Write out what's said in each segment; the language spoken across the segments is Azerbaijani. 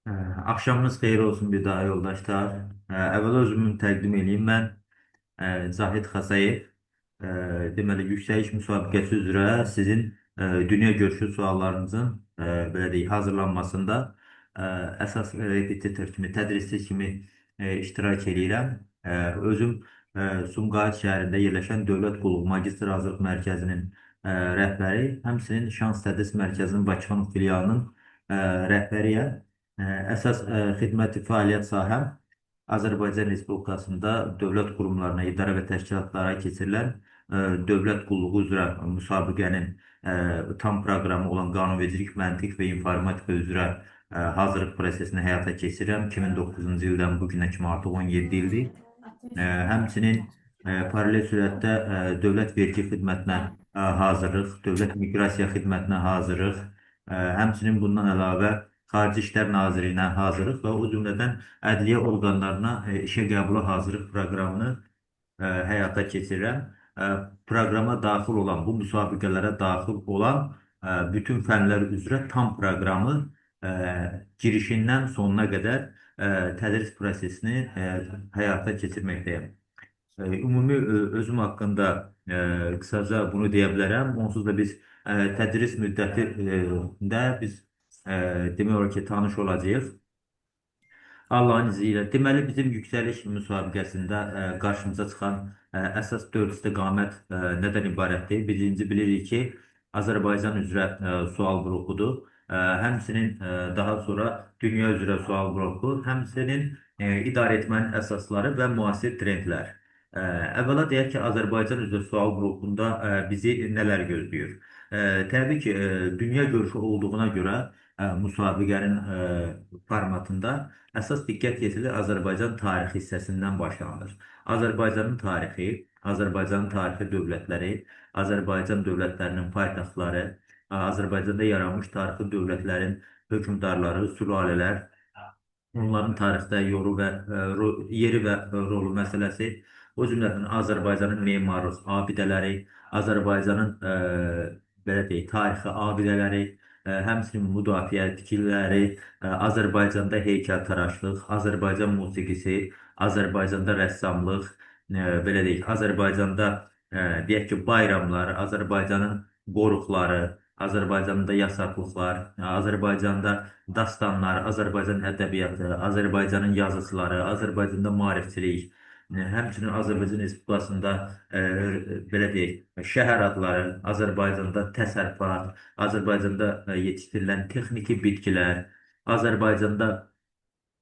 Ee, Axşamınız xeyir olsun bir daha yoldaşlar. Əvvəla özümü təqdim edeyim. Mən Zahid Xasayev. Deməli, yüksəliş müsabiqəsi üzrə sizin dünya görüşü suallarınızın belə deyək, hazırlanmasında əsas repetitor kimi, tədrisçi kimi iştirak edirəm. Özüm Sumqayıt şəhərində yerləşən Dövlət Qulluq Magistr Hazırlıq Mərkəzinin rəhbəri, həmçinin Şans Tədris Mərkəzinin Bakıxanov filialının rəhbəriyəm. Əsas xidməti fəaliyyət sahəm Azərbaycan Respublikasında dövlət qurumlarına, idarə və təşkilatlara keçirilən dövlət qulluğu üzrə müsabiqənin tam proqramı olan qanunvericilik, məntiq və informatika üzrə hazırlıq prosesini həyata keçirirəm. 2009-cu ildən bu günə kimi artıq 17 ildir. Həmçinin paralel sürətdə dövlət vergi xidmətinə hazırlıq, dövlət miqrasiya xidmətinə hazırlıq, həmçinin bundan əlavə Xarici İşlər Nazirliyinə hazırlıq və o cümlədən ədliyyə orqanlarına işə qəbula hazırlıq proqramını həyata keçirirəm. Proqrama daxil olan, bu müsabiqələrə daxil olan bütün fənlər üzrə tam proqramı girişindən sonuna qədər tədris prosesini həyata keçirməkdəyəm. Ümumi özüm haqqında qısaca bunu deyə bilərəm. Onsuz da biz tədris müddətində biz demək olar ki, tanış olacağıq. Allahın izni ilə. Deməli, bizim yüksəliş müsabiqəsində qarşımıza çıxan əsas 4 istiqamət nədən ibarətdir? Birinci bilirik ki, Azərbaycan üzrə sual blokudur. Həmçinin daha sonra dünya üzrə sual bloku, həmçinin idarə etmənin əsasları və müasir trendlər. Əvvəla deyək ki, Azərbaycan üzrə sual blokunda bizi nələr gözləyir? Təbii ki, dünya görüşü olduğuna görə müsabiqənin formatında əsas diqqət yetirilir Azərbaycan tarixi hissəsindən başlanılır. Azərbaycanın tarixi, Azərbaycanın tarixi dövlətləri, Azərbaycan dövlətlərinin paytaxtları, Azərbaycanda yaranmış tarixi dövlətlərin hökmdarları, sülalələr, onların tarixdə yeri və rolu məsələsi, o cümlədən Azərbaycanın memarlıq abidələri, Azərbaycanın belə deyək, tarixi abidələri, həmçinin müdafiə tikililəri, Azərbaycanda heykəltaraşlıq, Azərbaycan musiqisi, Azərbaycanda rəssamlıq, belə deyək, Azərbaycanda deyək ki, bayramlar, Azərbaycanın qoruqları, Azərbaycanda yasaqlıqlar, Azərbaycanda dastanlar, Azərbaycan ədəbiyyatı, Azərbaycanın yazıçıları, Azərbaycanda maarifçilik, həmçinin Azərbaycan Respublikasında belə deyək, şəhər adları, Azərbaycanda təsərrüfat, Azərbaycanda yetişdirilən texniki bitkilər, Azərbaycanda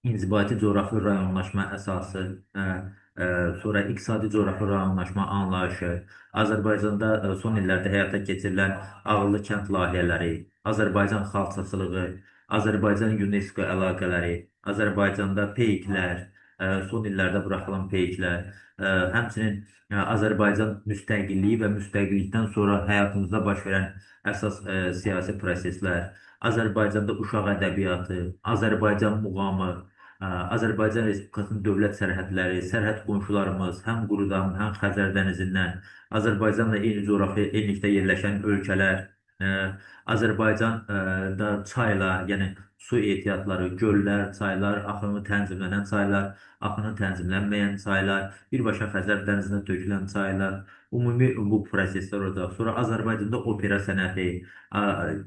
İnzibati coğrafi rayonlaşma əsası, sonra iqtisadi coğrafi rayonlaşma anlayışı, Azərbaycanda son illərdə həyata keçirilən ağıllı kənd layihələri, Azərbaycan xalçaçılığı, Azərbaycan UNESCO əlaqələri, Azərbaycanda peyklər, son illərdə buraxılan peyklər, həmçinin Azərbaycan müstəqilliyi və müstəqillikdən sonra həyatımızda baş verən əsas siyasi proseslər, Azərbaycanda uşaq ədəbiyyatı, Azərbaycan muğamı, Azərbaycan Respublikasının dövlət sərhədləri, sərhəd qonşularımız, həm qurudan, həm Xəzər dənizindən, Azərbaycanla eyni coğrafi enlikdə yerləşən ölkələr, Azərbaycanda çaylar, yəni su ehtiyatları, göllər, çaylar, axını tənzimlənən çaylar, axını tənzimlənməyən çaylar, birbaşa Xəzər dənizinə tökülən çaylar, ümumi bu proseslər olacaq. Sonra Azərbaycanda opera sənəti,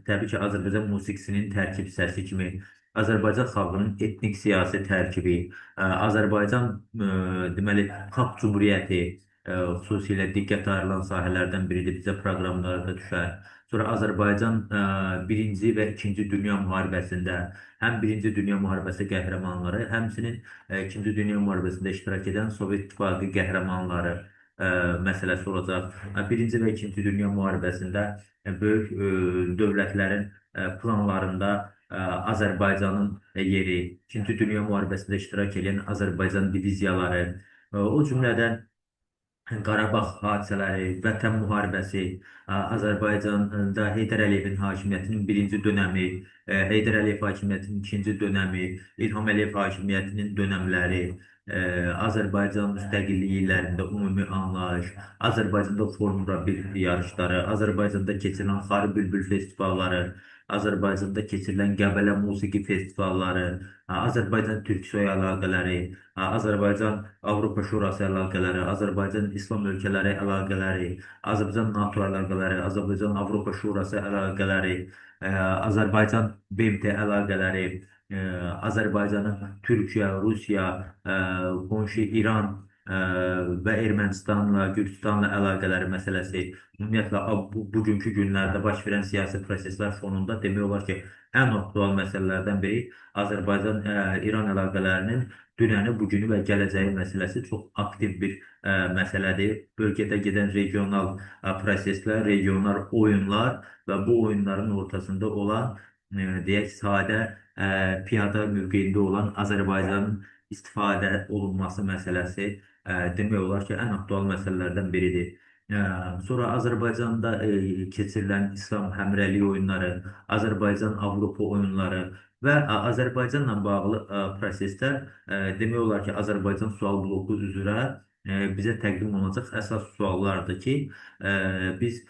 təbii ki, Azərbaycan musiqisinin tərkib hissəsi kimi Azərbaycan xalqının etnik siyasi tərkibi, Azərbaycan deməli xalq cümhuriyyəti xüsusilə diqqət ayrılan sahələrdən biridir, bizə proqramlarda düşər. Sonra Azərbaycan Birinci və İkinci Dünya Müharibəsində həm Birinci Dünya Müharibəsi qəhrəmanları, həmçinin İkinci Dünya Müharibəsində iştirak edən Sovet İttifaqı qəhrəmanları məsələsi olacaq. Birinci və İkinci Dünya Müharibəsində böyük dövlətlərin planlarında Azərbaycanın yeri, İkinci Dünya Müharibəsində iştirak edən Azərbaycan diviziyaları, o cümlədən Qarabağ hadisələri, Vətən müharibəsi, Azərbaycanda Heydər Əliyevin hakimiyyətinin birinci dönəmi, Heydər Əliyev hakimiyyətinin ikinci dönəmi, İlham Əliyev hakimiyyətinin dönəmləri, Azərbaycan müstəqilliyi illərində ümumi anlayış, Azərbaycanda Formula 1 yarışları, Azərbaycanda keçirilən Xarı Bülbül festivalları, Azərbaycanda keçirilən Qəbələ musiqi festivalları, Azərbaycan Türksoy əlaqələri, Azərbaycan Avropa Şurası əlaqələri, Azərbaycan İslam ölkələri əlaqələri, Azərbaycan NATO əlaqələri, Azərbaycan Avropa Şurası əlaqələri, Azərbaycan BMT əlaqələri, Azərbaycanın Türkiyə, Rusiya, qonşu İran və Ermənistanla, Gürcüstanla əlaqələri məsələsi, ümumiyyətlə bugünkü günlərdə baş verən siyasi proseslər fonunda demək olar ki, ən aktual məsələlərdən biri Azərbaycan-İran əlaqələrinin dünəni, bugünü və gələcəyi məsələsi çox aktiv bir məsələdir. Bölgədə gedən regional proseslər, regional oyunlar və bu oyunların ortasında olan, deyək, sadə piyada mövqeyində olan Azərbaycanın istifadə olunması məsələsi demək olar ki, ən aktual məsələlərdən biridir. Sonra Azərbaycanda keçirilən İslam həmrəylik oyunları, Azərbaycan Avropa oyunları və Azərbaycanla bağlı proseslər demək olar ki, Azərbaycan sual bloku üzrə bizə təqdim olunacaq əsas suallardır ki, biz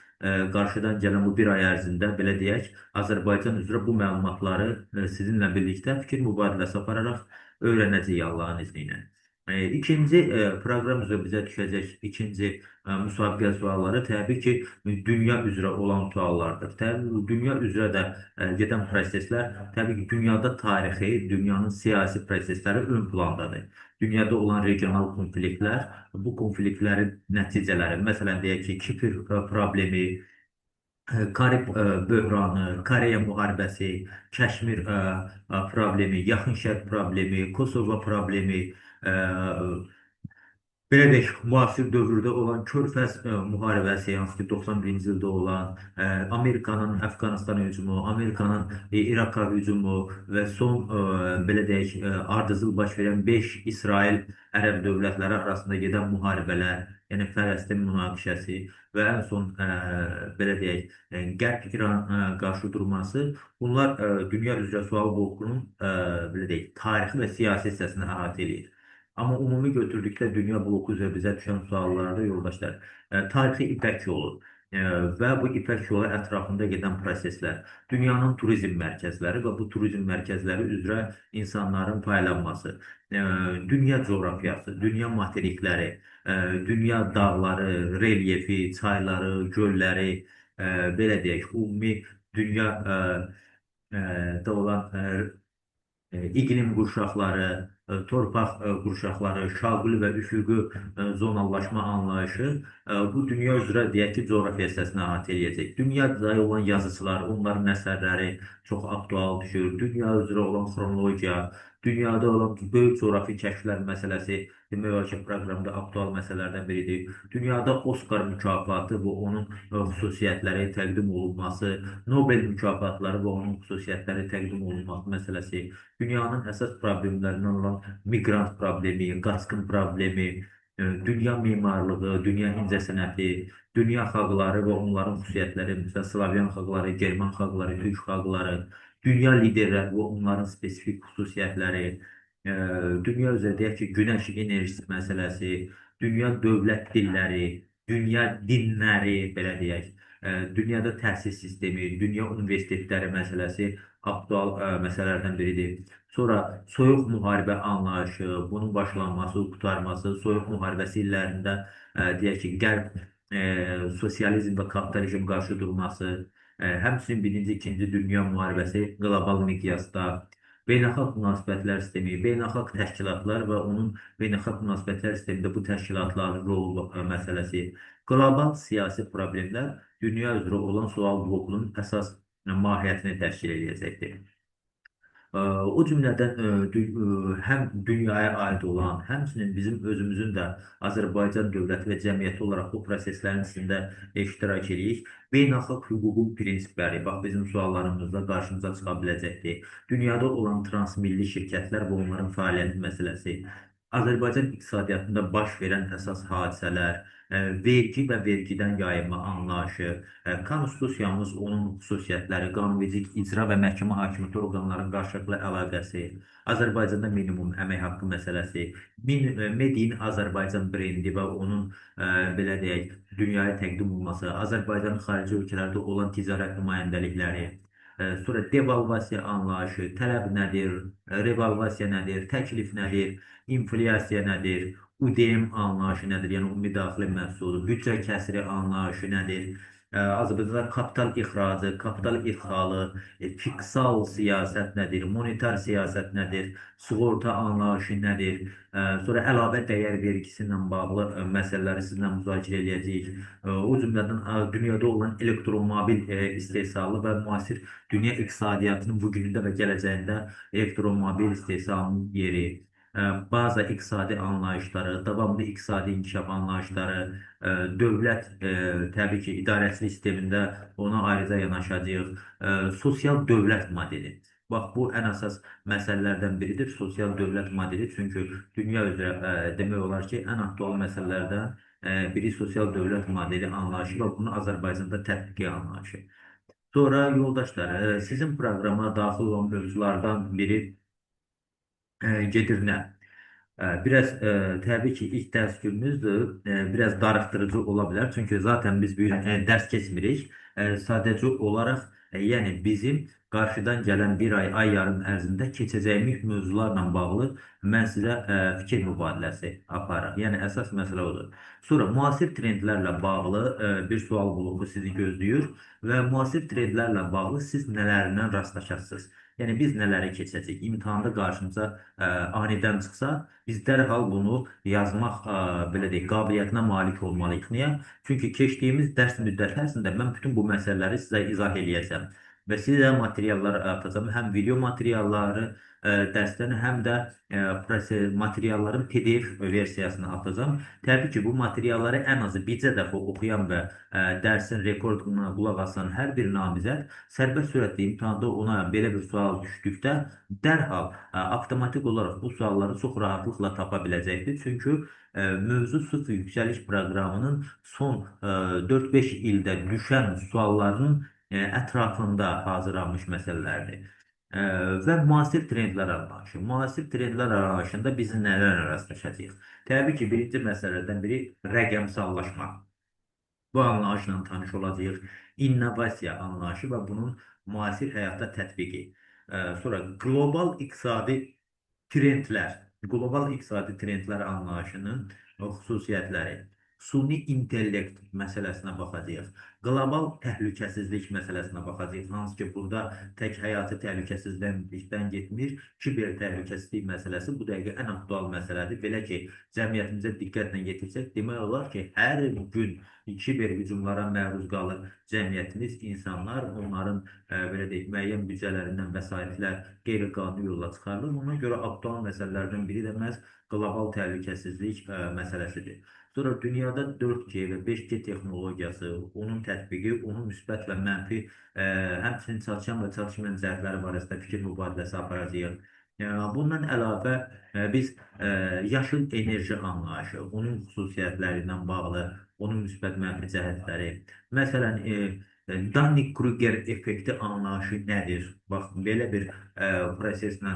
qarşıdan gələn bu bir ay ərzində, belə deyək, Azərbaycan üzrə bu məlumatları sizinlə birlikdə fikir mübadiləsi apararaq öyrənəcəyik Allahın izni ilə. İkinci proqram üzrə bizə düşəcək ikinci müsabiqə sualları təbii ki, dünya üzrə olan suallardır. Təbii dünya üzrə də gedən proseslər, təbii ki, dünyada tarixi, dünyanın siyasi prosesləri ön plandadır. Dünyada olan regional konfliktlər, bu konfliktlərin nəticələri, məsələn, deyək ki, Kipr problemi, Karib böhranı, Koreya müharibəsi, Kəşmir problemi, Yaxın Şərq problemi, Kosovo problemi, belə deyək, müasir dövrdə olan Körfəz müharibəsi, hansı ki 91-ci ildə olan Amerikanın Əfqanistana hücumu, Amerikanın İraqa hücumu və son, belə deyək, ardıcıl baş verən 5 İsrail ərəb dövlətləri arasında gedən müharibələr, yəni Fələstin münaqişəsi və ən son, belə deyək, Qərb-İran qarşıdurması, bunlar dünya üzrə sual blokunun, belə deyək, tarixi və siyasi hissəsini əhatə edir. Amma ümumi götürdükdə dünya bloku üzrə bizə düşən suallarda yoldaşlar, tarixi İpək yolu və bu İpək yolu ətrafında gedən proseslər, dünyanın turizm mərkəzləri və bu turizm mərkəzləri üzrə insanların paylanması, dünya coğrafiyası, dünya materikləri, dünya dağları, relyefi, çayları, gölləri, belə deyək, ümumi dünya da olan iqlim qurşaqları, torpaq qurşaqları, şaquli və üfüqi zonallaşma anlayışı bu dünya üzrə deyək ki, coğrafiya hissəsini əhatə edəcək. Dünyada olan yazıçılar, onların əsərləri çox aktual düşür. Dünya üzrə olan xronologiya, dünyada olan böyük coğrafi kəşflər məsələsi demək olar ki, proqramda aktual məsələlərdən biridir. Dünyada Oskar mükafatı və onun xüsusiyyətləri təqdim olunması, Nobel mükafatları və onun xüsusiyyətləri təqdim olunması məsələsi, dünyanın əsas problemlərindən olan miqrant problemi, qaçqın problemi, dünya memarlığı, dünya incəsənəti, dünya xalqları və onların xüsusiyyətləri, məsələn, Slavyan xalqları, German xalqları, Türk xalqları, dünya liderləri və onların spesifik xüsusiyyətləri, dünya üzrə deyək ki, günəş enerjisi məsələsi, dünya dövlət dilləri, dünya dinləri, belə deyək, dünyada təhsil sistemi, dünya universitetləri məsələsi aktual məsələlərdən biridir. Sonra soyuq müharibə anlayışı, bunun başlanması, qurtarması, soyuq müharibəsi illərində deyək ki, qərb sosializm və kapitalizm qarşı durması, həmçinin 1-ci, 2-ci dünya müharibəsi qlobal miqyasda, beynəlxalq münasibətlər sistemi, beynəlxalq təşkilatlar və onun beynəlxalq münasibətlər sistemində bu təşkilatların rolu məsələsi, qlobal siyasi problemlər dünya üzrə olan sual blokunun əsas mahiyyətini təşkil edəcəkdir. O cümlədən həm dünyaya aid olan, həmçinin bizim özümüzün də Azərbaycan dövləti və cəmiyyəti olaraq bu proseslərin içində iştirak edirik. Beynəlxalq hüququn prinsipləri, bax bizim suallarımızda qarşımıza çıxa biləcəkdir. Dünyada olan transmilli şirkətlər və onların fəaliyyəti məsələsi, Azərbaycan iqtisadiyyatında baş verən əsas hadisələr, vergi və vergidən yayınma anlayışı, konstitusiyamız, onun xüsusiyyətləri, qanunvericilik, icra və məhkəmə hakimiyyəti orqanlarının qarşılıqlı əlaqəsi, Azərbaycanda minimum əmək haqqı məsələsi, Made in Azərbaycan brendi və onun, belə deyək, dünyaya təqdim olunması, Azərbaycanın xarici ölkələrdə olan ticarət nümayəndəlikləri, Sonra devalvasiya anlayışı, tələb nədir, revalvasiya nədir, təklif nədir, inflyasiya nədir, UDM anlayışı nədir, yəni ümumi daxili məhsul, büdcə kəsiri anlayışı nədir, Azərbaycanda kapital ixracı, kapital idxalı, fiskal siyasət nədir, monetar siyasət nədir, sığorta anlayışı nədir, sonra əlavə dəyər vergisi ilə bağlı məsələləri sizinlə müzakirə edəcəyik. O cümlədən dünyada olan elektromobil istehsalı və müasir dünya iqtisadiyyatının bugünündə və gələcəyində elektromobil istehsalının yeri, baza iqtisadi anlayışları, davamlı iqtisadi inkişaf anlayışları, dövlət təbii ki, idarəçilik sistemində ona ayrıca yanaşacağıq. Sosial dövlət modeli. Bax, bu ən əsas məsələlərdən biridir, sosial dövlət modeli. Çünki dünya üzrə demək olar ki, ən aktual məsələlərdən biri sosial dövlət modeli anlayışı və bunu Azərbaycanda tətbiqi anlayışı. Sonra yoldaşlar, sizin proqrama daxil olan mövzulardan biri gedir nə? Biraz təbii ki, ilk dərs günümüzdür. Biraz darıxdırıcı ola bilər. Çünki zaten biz bu gün dərs keçmirik. Sadəcə olaraq, yəni bizim qarşıdan gələn bir ay yarım ərzində keçəcəyimiz mövzularla bağlı mən sizə fikir mübadiləsi aparım. Yəni əsas məsələ odur. Sonra müasir trendlərlə bağlı bir sual bloku sizi gözləyir və müasir trendlərlə bağlı siz nələrlə rastlaşarsınız? Yəni biz nələri keçəcəyik? İmtahanda qarşımıza anidən çıxsa, biz dərhal bunu yazmaq belə deyək, qabiliyyətinə malik olmalıyıq. Niyə? Çünki keçdiyimiz dərs müddəti ərzində mən bütün bu məsələləri sizə izah eləyəcəm və sizə materiallar atacağım. Həm video materialları dərsdən, həm də materialların PDF versiyasını atacağım. Təbii ki, bu materialları ən azı bircə dəfə oxuyan və dərsin rekorduna qulaq asan hər bir namizəd sərbəst sürətli imtahanda ona belə bir sual düşdükdə dərhal avtomatik olaraq bu sualları çox rahatlıqla tapa biləcəkdir. Çünki mövzu sıfır yüksəliş proqramının son 4-5 ildə düşən suallarının ətrafında hazırlanmış məsələlərdir. Və müasir trendlər anlayışı. Müasir trendlər anlayışında biz nələrlə rastlaşacağıq? Təbii ki, birinci məsələlərdən biri rəqəmsallaşma. Bu anlayışla tanış olacağıq. İnnovasiya anlayışı və bunun müasir həyatda tətbiqi. Sonra qlobal iqtisadi trendlər anlayışının xüsusiyyətləri. Süni intellekt məsələsinə baxacağıq. Qlobal təhlükəsizlik məsələsinə baxacağıq. Hansı ki, burada tək həyatı təhlükəsizlikdən getmir, kiber təhlükəsizlik məsələsi bu dəqiqə ən aktual məsələdir. Belə ki, cəmiyyətimizə diqqətlə yetirsək, demək olar ki, hər gün kiber hücumlara məruz qalır cəmiyyətimiz, insanlar, onların belə deyək, müəyyən büdcələrindən vəsaitlər qeyri-qanuni yolla çıxarılır. Ona görə aktual məsələlərdən biri də məhz qlobal təhlükəsizlik məsələsidir. Sonra dünyada 4G və 5G texnologiyası, onun tətbiqi, onun müsbət və mənfi, həmçinin çalışan və çalışmayan cəhətləri barəsində fikir mübadiləsi aparacağıq. Bundan əlavə biz yaşıl enerji anlayışı, onun xüsusiyyətlərindən bağlı, onun müsbət mənfi cəhətləri, məsələn, Dunning-Kruger effekti anlayışı nədir? Bax, belə bir proseslə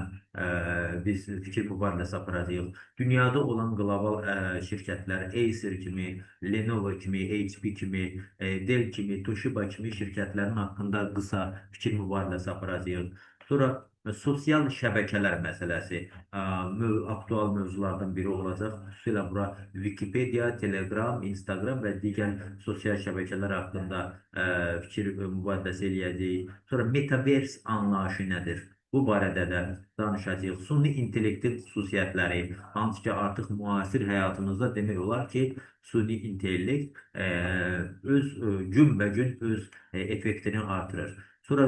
biz fikir mübadiləsi aparacağıq. Dünyada olan qlobal şirkətlər, Acer kimi, Lenovo kimi, HP kimi, Dell kimi, Toshiba kimi şirkətlərin haqqında qısa fikir mübadiləsi aparacağıq. Sonra sosial şəbəkələr məsələsi aktual mövzulardan biri olacaq. Xüsusilə bura Wikipedia, Telegram, Instagram və digər sosial şəbəkələr haqqında fikir mübadiləsi eləyəcəyik. Sonra Metaverse anlayışı nədir? Bu barədə də danışacağıq. Süni intellektin xüsusiyyətləri, hansı ki, artıq müasir həyatımızda demək olar ki, süni intellekt öz günbəgün öz effektini artırır. Sonra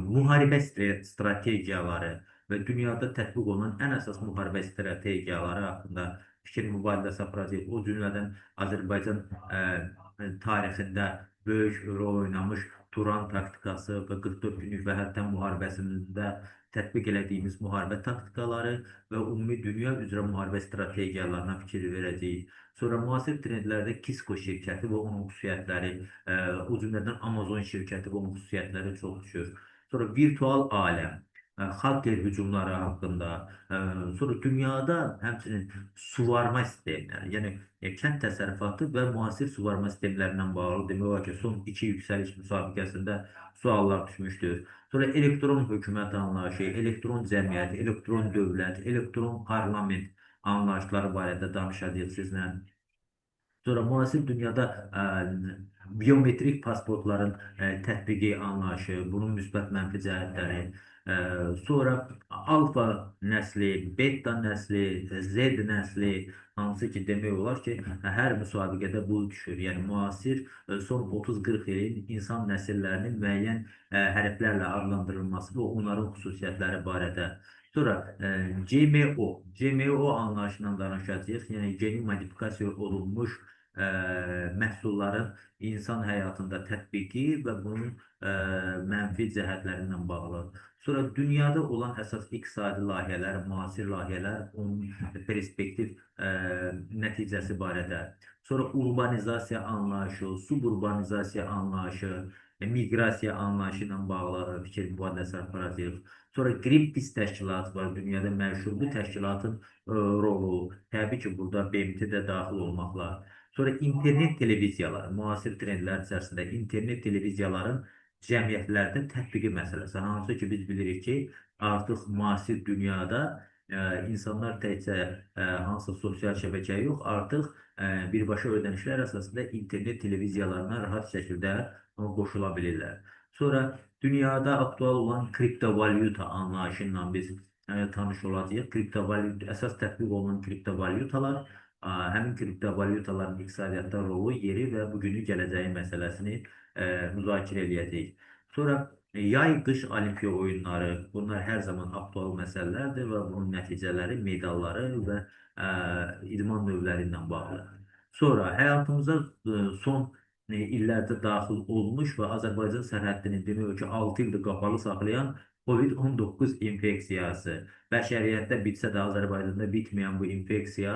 müharibə strategiyaları və dünyada tətbiq olunan ən əsas müharibə strategiyaları haqqında fikir mübadiləsi aparacağıq. O cümlədən Azərbaycan tarixində böyük rol oynamış Turan taktikası və 44 günlük Vəhətən müharibəsində tətbiq elədiyimiz müharibə taktikaları və ümumi dünya üzrə müharibə strategiyalarına fikir verəcəyik. Sonra müasir trendlərdə Kisko şirkəti və onun xüsusiyyətləri, o cümlədən Amazon şirkəti və onun xüsusiyyətləri çox düşür. Sonra virtual aləm. hacker hücumları hakkında, sonra dünyada həmçinin suvarma sistemləri, yəni kənd təsərrüfatı və müasir suvarma sistemlərindən bağlı demək olar ki, son iki yüksəliş müsabiqəsində suallar düşmüşdür. Sonra elektron hökumət anlayışı, elektron cəmiyyət, elektron dövlət, elektron parlament anlayışları barədə danışacağıq sizlə. Sonra müasir dünyada biyometrik pasportların tətbiqi anlayışı, bunun müsbət mənfi cəhətləri, sonra alfa nəsli, beta nəsli, Z nəsli, hansı ki demək olar ki, hər müsabiqədə bu düşür. Yəni müasir son 30-40 ilin insan nəsillərinin müəyyən hərflərlə adlandırılması və onların xüsusiyyətləri barədə. Sonra GMO anlayışından danışacağıq. Yəni geni modifikasiya olunmuş məhsulların insan həyatında tətbiqi və bunun mənfi cəhətlərindən bağlı. Sonra dünyada olan əsas iqtisadi layihələr, müasir layihələr, onun perspektiv nəticəsi barədə. Sonra urbanizasiya anlayışı, suburbanizasiya anlayışı, miqrasiya anlayışı ilə bağlı fikir mübadiləsi aparacağıq. Sonra Greenpeace təşkilatı var, dünyada məşhur bu təşkilatın rolu, təbii ki, burada BMT də daxil olmaqla. Sonra internet televiziyaları, müasir trendlər içərisində internet televiziyaların cəmiyyətlərdə tətbiqi məsələsi. Hansı ki, biz bilirik ki, artıq müasir dünyada insanlar təkcə hansısa sosial şəbəkə yox, artıq birbaşa ödənişlər əsasında internet televiziyalarına rahat şəkildə qoşula bilirlər. Sonra dünyada aktual olan kriptovalyuta anlayışı ilə biz tanış olacağıq. Kriptovalyuta, əsas tətbiq olunan kriptovalyutalar, həmin kriptovalyutaların iqtisadiyyatda rolu, yeri və bugünü gələcəyi məsələsini müzakirə edəcəyik. Sonra yay-qış olimpiya oyunları, bunlar hər zaman aktual məsələlərdir və bunun nəticələri, medalları və idman növləri ilə bağlı. Sonra həyatımıza son illərdə daxil olmuş və Azərbaycan sərhəddini demək ki, 6 ildir qapalı saxlayan COVID-19 infeksiyası. Bəşəriyyətdə bitsə də Azərbaycanda bitməyən bu infeksiya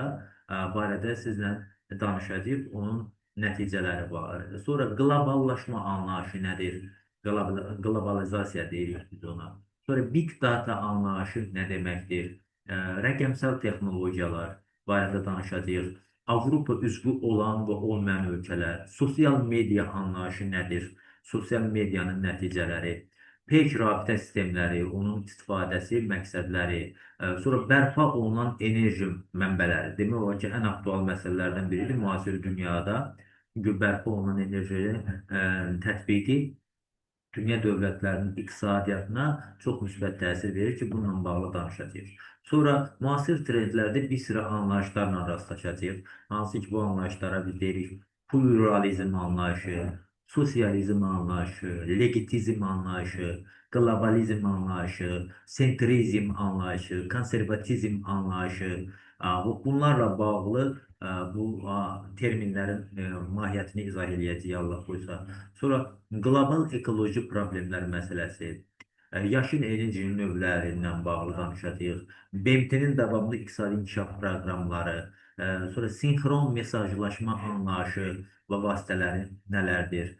barədə sizlə danışacağıq, onun nəticələri barədə. Sonra qloballaşma anlayışı nədir? Qlobalizasiya deyirik biz ona. Sonra big data anlayışı nə deməkdir? Rəqəmsal texnologiyalar barədə danışacağıq. Avropa üzvü olan və olmayan ölkələr, sosial media anlayışı nədir? Sosial medianın nəticələri, peyk rabitə sistemləri, onun istifadəsi, məqsədləri, sonra bərpa olunan enerji mənbələri. Demək olar ki, ən aktual məsələlərdən biridir müasir dünyada bərpa olunan enerji tətbiqi dünya dövlətlərinin iqtisadiyyatına çox müsbət təsir verir ki, bununla bağlı danışacağıq. Sonra müasir trendlərdə bir sıra anlayışlarla rastlaşacağıq. Hansı ki, bu anlayışlara biz deyirik pluralizm anlayışı, sosializm anlayışı, legitizm anlayışı, qlobalizm anlayışı, sentrizm anlayışı, konservatizm anlayışı. Bunlarla bağlı bu terminlərin mahiyyətini izah edəcəyik Allah qoysa. Sonra qlobal ekoloji problemlər məsələsi, yaşıl enerjinin növlərindən bağlı danışacağıq. BMT-nin davamlı iqtisadi inkişaf proqramları, sonra sinxron mesajlaşma anlayışı və vasitələri nələrdir?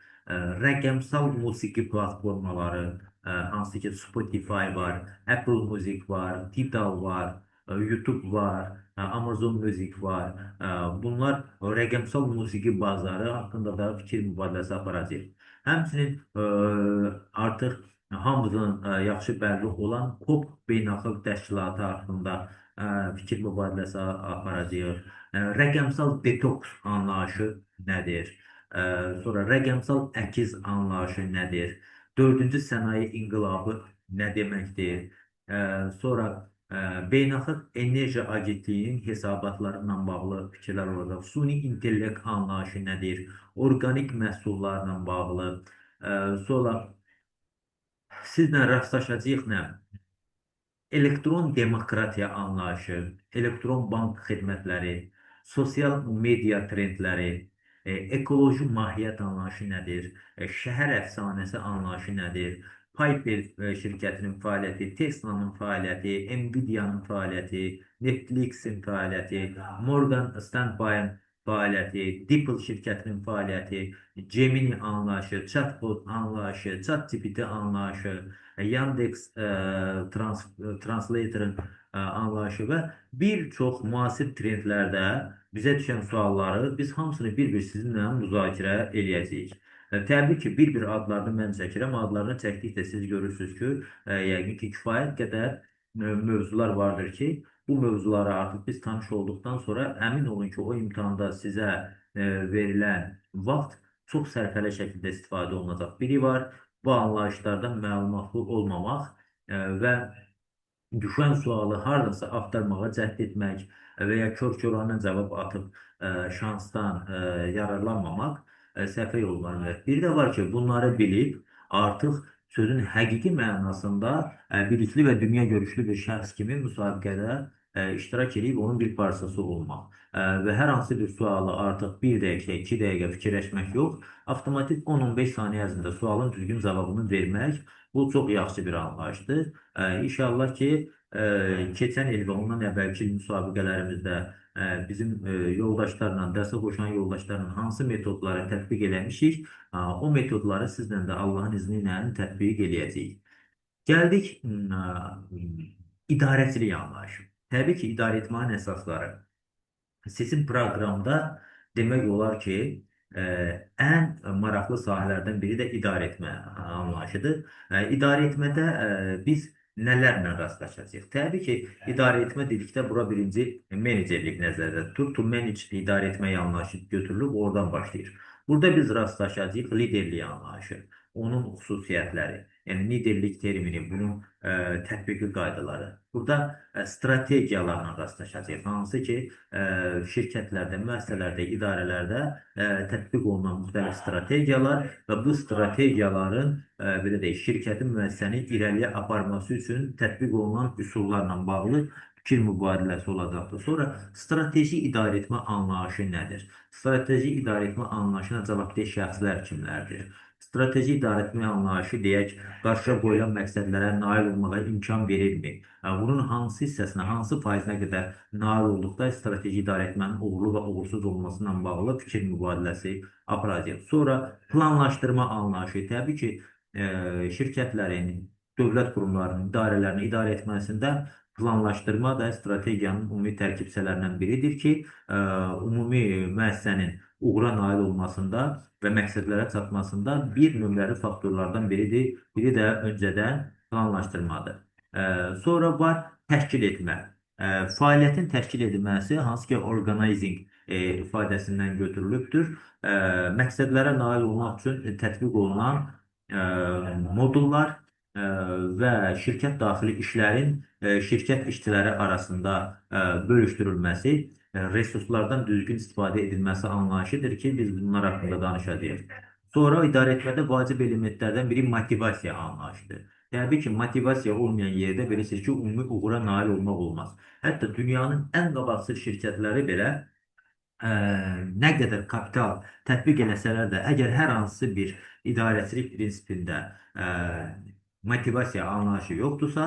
Rəqəmsal musiqi platformaları, hansı ki Spotify var, Apple Music var, Tidal var, YouTube var, Amazon Music var. Bunlar rəqəmsal musiqi bazarı haqqında da fikir mübadiləsi aparacaq. Həmçinin artıq hamımızın yaxşı bəlli olan COP beynəlxalq təşkilatı haqqında fikir mübadiləsi aparacaq. Rəqəmsal detoks anlayışı nədir? Sonra rəqəmsal əkiz anlayışı nədir? 4-cü sənaye inqilabı nə deməkdir? Sonra Beynəlxalq Enerji Agentliyinin hesabatları ilə bağlı fikirlər olacaq. Suni intellekt anlayışı nədir? Orqanik məhsullarla bağlı. Sonra sizlə rastlaşacağıq nə? Elektron demokratiya anlayışı, elektron bank xidmətləri, sosial media trendləri, ekoloji mahiyyət anlayışı nədir? Şəhər əfsanəsi anlayışı nədir? Piper şirkətinin fəaliyyəti, Tesla'nın fəaliyyəti, Nvidia'nın fəaliyyəti, Netflix'in fəaliyyəti, Morgan Stanley'in fəaliyyəti, DeepL şirkətinin fəaliyyəti, Gemini anlayışı, Chatbot anlayışı, ChatGPT anlayışı, Yandex Translator'ın anlayışı və bir çox müasir trendlərdə bizə düşən sualları biz hamısını bir-bir sizinlə müzakirə eləyəcəyik. Təbii ki, bir-bir adlarını mən çəkirəm. Adlarını çəkdikdə siz görürsünüz ki, yəqin ki, kifayət qədər mövzular vardır ki, bu mövzulara artıq biz tanış olduqdan sonra əmin olun ki, o imtahanda sizə verilən vaxt çox sərfəli şəkildə istifadə olunacaq. Biri var, bu anlayışlardan məlumatlı olmamaq və düşən sualı hardasa axtarmağa cəhd etmək və ya kör-körənə cavab atıb şansdan yararlanmamaq səhvə yol verir. Bir də var ki, bunları bilib artıq sözün həqiqi mənasında bilikli və dünya görüşlü bir şəxs kimi müsabiqədə iştirak edib onun bir parçası olmaq. Və hər hansı bir sualı artıq 1 dəqiqə, 2 dəqiqə fikirləşmək yox, avtomatik 10-15 saniyə ərzində sualın düzgün cavabını vermək bu çox yaxşı bir anlayışdır. İnşallah ki, keçən il və ondan əvvəlki müsabiqələrimizdə bizim yoldaşlarla, dərsə qoşan yoldaşlarla hansı metodları tətbiq eləmişik, o metodları sizlə də Allahın izni ilə tətbiq eləyəcəyik. Gəldik idarəçilik anlayışı. Təbii ki, idarəetmənin əsasları. Sizin proqramda demək olar ki, ən maraqlı sahələrdən biri də idarə etmə anlayışıdır. İdarə etmədə biz nələrlə rastlaşacağıq? Təbii ki, idarə etmə dedikdə bura birinci menecerlik nəzərdə tutulur. To manage idarə etmə anlayışı götürülüb, oradan başlayır. Burada biz rastlaşacağıq liderlik anlayışı, onun xüsusiyyətləri, yəni liderlik termini, bunun tətbiqi qaydaları. Burada strategiyalarla rastlaşacağıq. Hansı ki, şirkətlərdə, müəssisələrdə, idarələrdə tətbiq olunan müxtəlif strategiyalar və bu strategiyaların belə deyək, şirkətin müəssisəni irəliyə aparması üçün tətbiq olunan üsullarla bağlı fikir mübadiləsi olacaqdır. Sonra strateji idarə etmə anlayışı nədir? Strateji idarə etmə anlayışına cavabdeh şəxslər kimlərdir? Strateji idarə etmə anlayışı deyək, qarşıya qoyulan məqsədlərə nail olmağa imkan verirmi? Bunun hansı hissəsinə, hansı faizinə qədər nail olduqda strateji idarə etmənin uğurlu və uğursuz olmasıyla bağlı fikir mübadiləsi aparacaq. Sonra planlaşdırma anlayışı. Təbii ki, şirkətlərin, dövlət qurumlarının, idarələrini idarə etməsində planlaşdırma da strategiyanın ümumi tərkib hissələrindən biridir ki, ümumi müəssisənin uğura nail olmasında və məqsədlərə çatmasında bir nömrəli faktorlardan biridir. Biri də öncədən planlaşdırmadır. Sonra var təşkil etmə. Fəaliyyətin təşkil edilməsi, hansı ki, organizing ifadəsindən götürülübdür. Məqsədlərə nail olmaq üçün tətbiq olunan modullar və şirkət daxili işlərin şirkət işçiləri arasında bölüşdürülməsi, resurslardan düzgün istifadə edilməsi anlayışıdır ki, biz bunlar haqqında danışacağıq. Sonra idarə etmədə vacib elementlərdən biri motivasiya anlayışıdır. Təbii ki, motivasiya olmayan yerdə bilirsiniz ki, ümumi uğura nail olmaq olmaz. Hətta dünyanın ən qabaqsız şirkətləri belə nə qədər kapital tətbiq eləsələr də, əgər hər hansı bir idarəçilik prinsipində motivasiya anlayışı yoxdursa,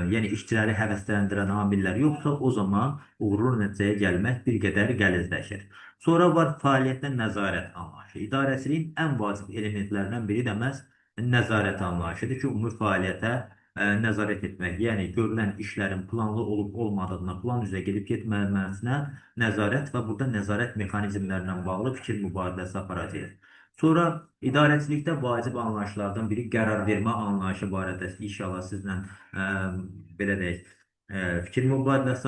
yəni işçiləri həvəsləndirən amillər yoxsa, o zaman uğurlu nəticəyə gəlmək bir qədər qəlizləşir. Sonra var fəaliyyətlə nəzarət anlayışı. İdarəçiliyin ən vacib elementlərindən biri də məhz nəzarət anlayışıdır ki, ümumi fəaliyyətə nəzarət etmək, yəni görülən işlərin planlı olub-olmadığına, plan üzrə gedib getməməsinə nəzarət və burada nəzarət mexanizmlərindən bağlı fikir mübadiləsi aparacaq. Sonra idarəçilikdə vacib anlayışlardan biri qərar vermə anlayışı barədə inşallah sizlə belə deyək, fikir mübadiləsi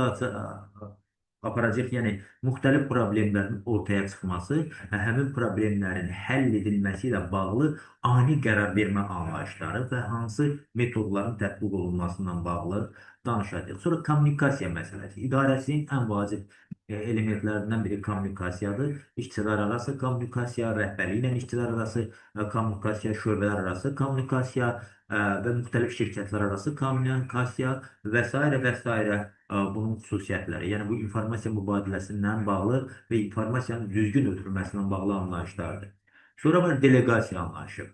aparacaq, yəni müxtəlif problemlərin ortaya çıxması və həmin problemlərin həll edilməsi ilə bağlı ani qərar vermə anlayışları və hansı metodların tətbiq olunmasından bağlı danışacağıq. Sonra kommunikasiya məsələsi. İdarəçiliyin ən vacib elementlərindən biri kommunikasiyadır. İşçilər arası kommunikasiya, rəhbərliklə işçilər arası kommunikasiya, şöbələr arası kommunikasiya və müxtəlif şirkətlər arası kommunikasiya və s. Bunun xüsusiyyətləri, yəni bu informasiya mübadiləsindən bağlı və informasiyanın düzgün ötürülməsindən bağlı anlayışlardır. Sonra var delegasiya anlayışı.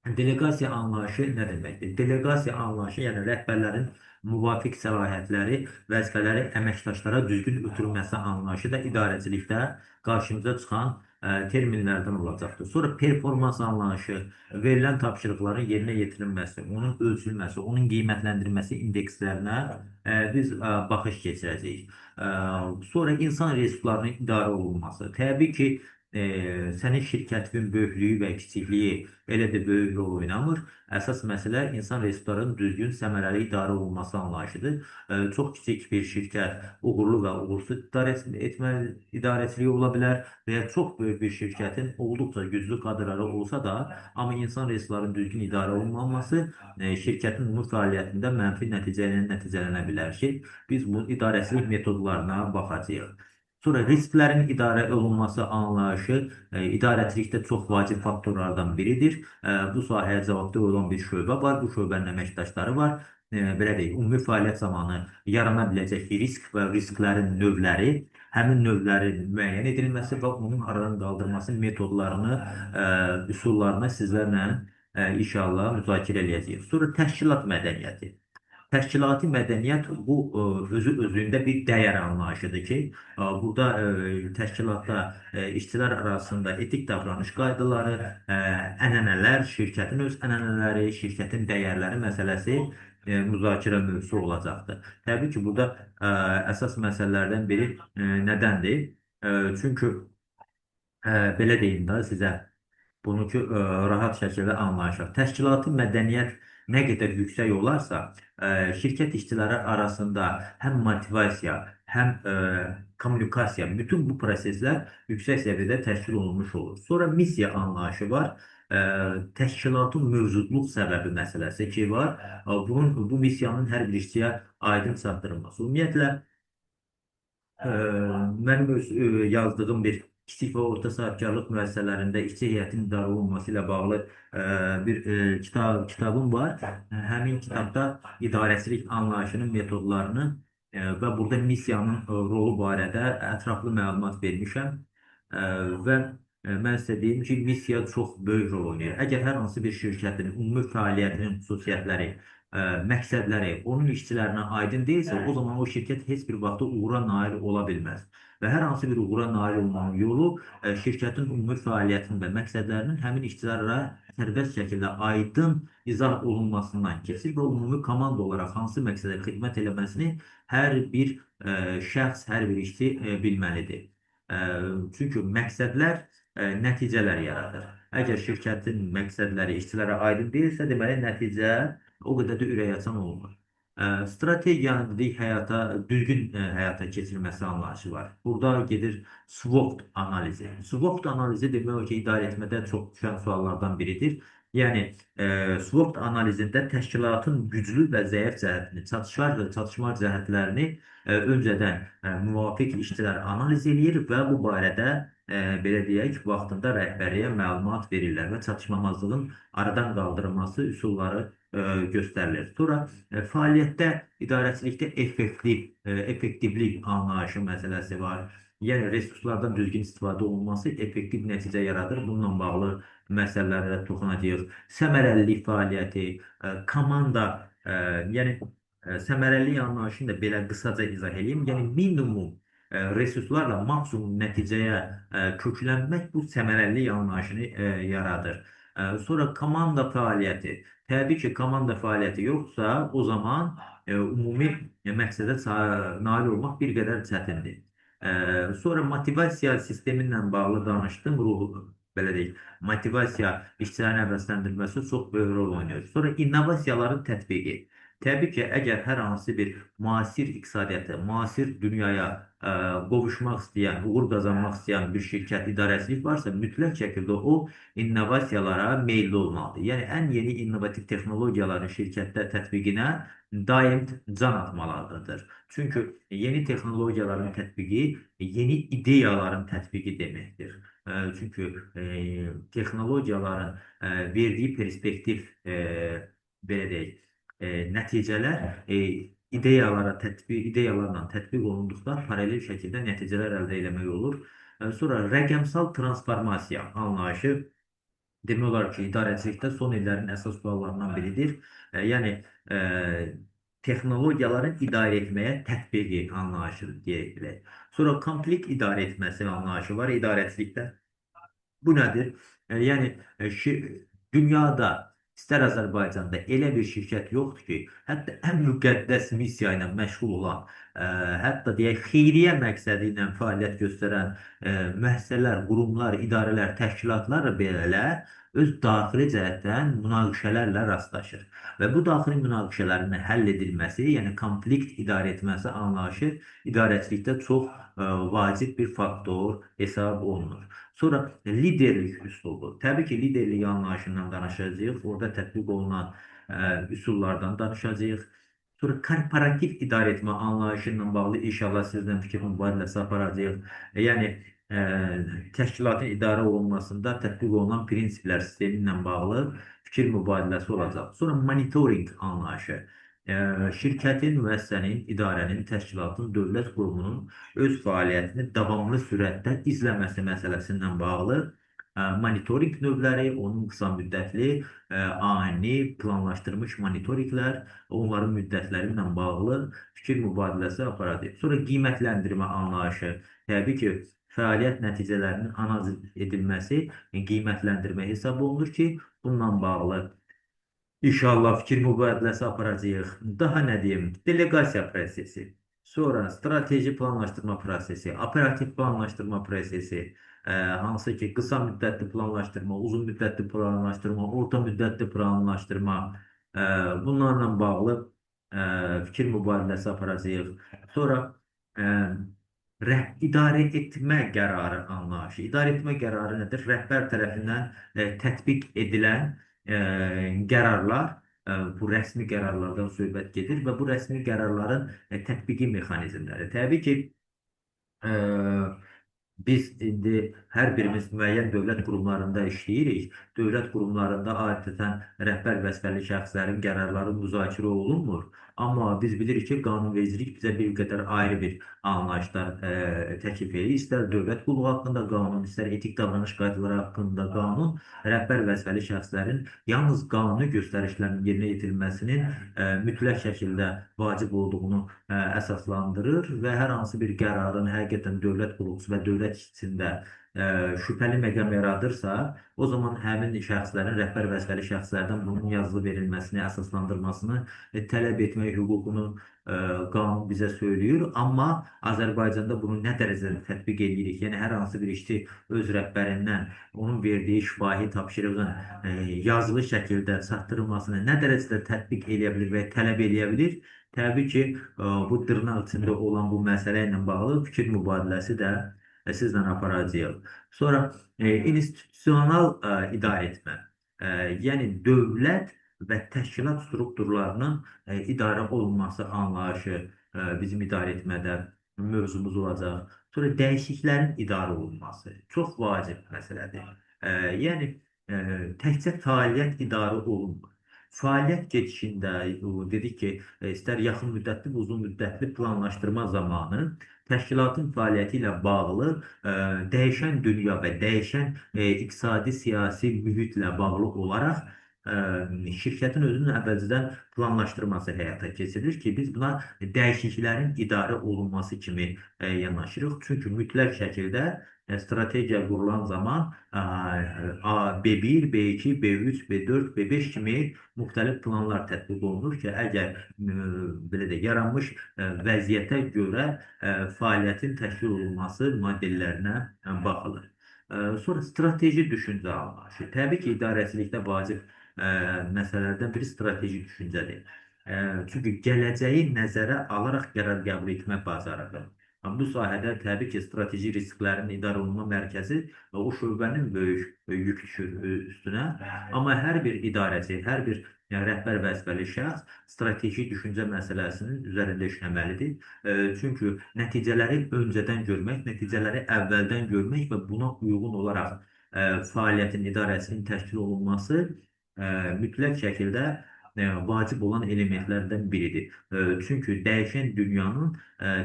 Delegasiya anlayışı nə deməkdir? Delegasiya anlayışı, yəni rəhbərlərin müvafiq səlahiyyətləri, vəzifələri əməkdaşlara düzgün ötürülməsi anlayışı da idarəçilikdə qarşımıza çıxan terminlərdən olacaqdır. Sonra performans anlayışı, verilən tapşırıqların yerinə yetirilməsi, onun ölçülməsi, onun qiymətləndirilməsi indekslərinə biz baxış keçirəcəyik. Sonra insan resurslarının idarə olunması. Təbii ki, sənin şirkətinin böyüklüyü və kiçikliyi elə də böyük rol oynamır. Əsas məsələ insan resurslarının düzgün, səmərəli idarə olunması anlayışıdır. Çox kiçik bir şirkət uğurlu və uğursuz idarəçiliyi ola bilər və ya çox böyük bir şirkətin olduqca güclü kadrları olsa da, amma insan resurslarının düzgün idarə olunmaması şirkətin ümumi fəaliyyətində mənfi nəticə ilə nəticələnə bilər ki, biz bu idarəçilik metodlarına baxacağıq. Sonra risklərin idarə olunması anlayışı idarəçilikdə çox vacib faktorlardan biridir. Bu sahəyə cavabdeh olan bir şöbə var, bu şöbənin əməkdaşları var. Belə deyək, ümumi fəaliyyət zamanı yarana biləcək risk və risklərin növləri, həmin növlərin müəyyən edilməsi və onun aradan qaldırması metodlarını, üsullarını sizlərlə inşallah müzakirə edəcəyik. Sonra təşkilat mədəniyyəti. Təşkilati mədəniyyət bu özü özündə bir dəyər anlayışıdır ki, burada təşkilatda işçilər arasında etik davranış qaydaları, ənənələr, şirkətin öz ənənələri, şirkətin dəyərləri məsələsi müzakirə mövzusu olacaqdır. Təbii ki, burada əsas məsələlərdən biri nədəndir? Çünki belə deyim də sizə, bunu ki, rahat şəkildə anlayışaq. Təşkilati mədəniyyət nə qədər yüksək olarsa, şirkət işçiləri arasında həm motivasiya, həm kommunikasiya, bütün bu proseslər yüksək səviyyədə təşkil olunmuş olur. Sonra missiya anlayışı var. Təşkilatın mövcudluq səbəbi məsələsi ki var. Bu missiyanın hər bir işçiyə aydın çatdırılması. Ümumiyyətlə, mənim öz yazdığım bir kiçik və orta sahibkarlıq müəssisələrində işçi heyətinin idarə olunması ilə bağlı bir kitabım var. Həmin kitabda idarəçilik anlayışının metodlarını və burada missiyanın rolu barədə ətraflı məlumat vermişəm. Və mən sizə deyim ki, missiya çox böyük rol oynayır. Əgər hər hansı bir şirkətin ümumi fəaliyyətinin xüsusiyyətləri, məqsədləri onun işçilərinə aydın deyilsə, o zaman o şirkət heç bir vaxtda uğura nail ola bilməz. Və hər hansı bir uğura nail olmanın yolu şirkətin ümumi fəaliyyətinin və məqsədlərinin həmin işçilərə sərbəst şəkildə aydın izah olunmasından keçir və ümumi komanda olaraq hansı məqsədə xidmət eləməsini hər bir şəxs, hər bir işçi bilməlidir. Çünki məqsədlər nəticələr yaradır. Əgər şirkətin məqsədləri işçilərə aydın deyilsə, deməli nəticə o qədər də ürəkaçan olmur. Strategiyanın dedik düzgün həyata keçirilməsi anlayışı var. Burada gedir SWOT analizi. SWOT analizi demək o ki, idarə etmədə çox düşən suallardan biridir. Yəni, SWOT analizində təşkilatın güclü və zəif cəhətini, çatışmaz cəhətlərini öncədən müvafiq işçilər analiz edir və bu barədə belə deyək, vaxtında rəhbərliyə məlumat verirlər və çatışmamazlığın aradan qaldırılması üsulları göstərilir. Sonra fəaliyyətdə, idarəçilikdə effektivlik anlayışı məsələsi var. Yəni, resurslardan düzgün istifadə olunması effektiv nəticə yaradır. Bununla bağlı məsələlərə də toxunacağıq. Səmərəlilik fəaliyyəti, komanda, yəni səmərəlilik anlayışını da belə qısaca izah edeyim. Yəni, minimum resurslarla maksimum nəticəyə köklənmək bu səmərəlilik anlayışını yaradır. Sonra komanda fəaliyyəti. Təbii ki, komanda fəaliyyəti yoxsa, o zaman ümumi məqsədə nail olmaq bir qədər çətindir. Sonra motivasiya sistemi ilə bağlı danışdım. Belə deyək, motivasiya işçilərin əvəzləndirilməsi çox böyük rol oynayır. Sonra innovasiyaların tətbiqi. Təbii ki, əgər hər hansı bir müasir iqtisadiyyata, müasir dünyaya qovuşmaq istəyən, uğur qazanmaq istəyən bir şirkət, idarəçilik varsa, mütləq şəkildə o innovasiyalara meyilli olmalıdır. Yəni, ən yeni innovativ texnologiyaların şirkətdə tətbiqinə daim can atmalıdır. Çünki yeni texnologiyaların tətbiqi, yeni ideyaların tətbiqi deməkdir. Çünki texnologiyaların verdiyi perspektiv, belə deyək, nəticələr ideyalarla tətbiq olunduqda paralel şəkildə nəticələr əldə eləmək olur. Sonra rəqəmsal transformasiya anlayışı demək olar ki, idarəçilikdə son illərin əsas suallarından biridir. Yəni e, texnologiyaların idarə etməyə tətbiqi anlayışı deyək bilək. Sonra konflikt idarə etməsi anlayışı var idarəçilikdə. Bu nədir? Yəni dünyada istər Azərbaycanda elə bir şirkət yoxdur ki, hətta ən müqəddəs missiya ilə məşğul olan, hətta deyək xeyriyyə məqsədi ilə fəaliyyət göstərən müəssisələr, qurumlar, idarələr, təşkilatlar belə öz daxili cəhətdən münaqişələrlə rastlaşır. Və bu daxili münaqişələrin həll edilməsi, yəni konflikt idarə etməsi anlayışı idarəçilikdə çox vacib bir faktor hesab olunur. Sonra liderlik üslubu. Təbii ki, liderlik anlayışından danışacağıq. Orada tətbiq olunan üsullardan danışacağıq. Sonra korporativ idarə etmə anlayışı ilə bağlı inşallah sizlə fikir mübadiləsi aparacağıq. Yəni təşkilatın idarə olunmasında tətbiq olunan prinsiplər sistemi ilə bağlı fikir mübadiləsi olacaq. Sonra monitoring anlayışı. Şirkətin, müəssisənin, idarənin, təşkilatın, dövlət qurumunun öz fəaliyyətini davamlı sürətdə izləməsi məsələsindən bağlı monitoring növləri, onun qısa müddətli, ani, planlaşdırılmış monitorinqlər, onların müddətləri ilə bağlı fikir mübadiləsi aparacaq. Sonra qiymətləndirmə anlayışı, təbii ki, fəaliyyət nəticələrinin analiz edilməsi qiymətləndirmə hesab olunur ki, bununla bağlı İnşallah fikir mübadiləsi aparacağıq. Daha nə deyim? Delegasiya prosesi, sonra strateji planlaşdırma prosesi, operativ planlaşdırma prosesi, hansı ki qısa müddətli planlaşdırma, uzun müddətli planlaşdırma, orta müddətli planlaşdırma, bunlarla bağlı fikir mübadiləsi aparacağıq. Sonra idarə etmə qərarı anlayışı. İdarə etmə qərarı nədir? Rəhbər tərəfindən tətbiq edilən qərarlar, bu rəsmi qərarlardan söhbət gedir və bu rəsmi qərarların tətbiqi mexanizmləri. Təbii ki, biz indi hər birimiz müəyyən dövlət qurumlarında işləyirik. Dövlət qurumlarında adətən rəhbər vəzifəli şəxslərin qərarları müzakirə olunmur. Amma biz bilirik ki, qanunvericilik bizə bir qədər ayrı bir anlayışlar təklif edir. İstər dövlət qulluğu haqqında qanun, istər etik davranış qaydaları haqqında qanun, rəhbər vəzifəli şəxslərin yalnız qanuni göstərişlərin yerinə yetirilməsinin mütləq şəkildə vacib olduğunu əsaslandırır və hər hansı bir qərarın həqiqətən dövlət qulluqçusu və dövlət içində şübhəli məqam yaradırsa, o zaman həmin şəxslərin, rəhbər vəzifəli şəxslərdən bunun yazılı verilməsini, əsaslandırmasını tələb etmək hüququnu qanun bizə söylüyor. Amma Azərbaycanda bunu nə dərəcədə tətbiq edirik? Yəni, hər hansı bir işçi öz rəhbərindən onun verdiyi şifahi tapşırığın yazılı şəkildə çatdırılmasını nə dərəcədə tətbiq edə bilir və tələb edə bilir? Təbii ki, bu dırnaq içində olan bu məsələ ilə bağlı fikir mübadiləsi də sizlə aparacağıq. Sonra institusional idarə etmə, yəni dövlət və təşkilat strukturlarının idarə olunması anlayışı bizim idarə etmədə mövzumuz olacaq. Sonra dəyişikliklərin idarə olunması çox vacib məsələdir. Yəni təkcə fəaliyyət idarə olunmur. Fəaliyyət gedişində dedik ki, istər yaxın müddətli, uzun müddətli planlaşdırma zamanı təşkilatın fəaliyyəti ilə bağlı dəyişən dünya və dəyişən iqtisadi, siyasi mühitlə bağlı olaraq şirkətin özünün əvvəlcədən planlaşdırması həyata keçirilir ki, biz buna dəyişikliklərin idarə olunması kimi yanaşırıq. Çünki mütləq şəkildə strategiya qurulan zaman B1, B2, B3, B4, B5 kimi müxtəlif planlar tətbiq olunur ki, əgər belə də yaranmış vəziyyətə görə fəaliyyətin təşkil olunması modellərinə baxılır. Sonra strateji düşüncə anlayışı. Təbii ki, idarəçilikdə vacib məsələlərdən biri strateji düşüncədir. Çünki gələcəyi nəzərə alaraq qərar qəbul etmə bacarığı. Bu sahədə təbii ki, strateji risklərin idarə olunma mərkəzi o şöbənin böyük yük düşür üstünə. Amma hər bir idarəçi, hər bir rəhbər vəzifəli şəxs strateji düşüncə məsələsinin üzərində işləməlidir. Çünki nəticələri öncədən görmək, nəticələri əvvəldən görmək və buna uyğun olaraq fəaliyyətin, idarəsinin təşkil olunması mütləq şəkildə vacib olan elementlərdən biridir. Çünki dəyişən dünyanın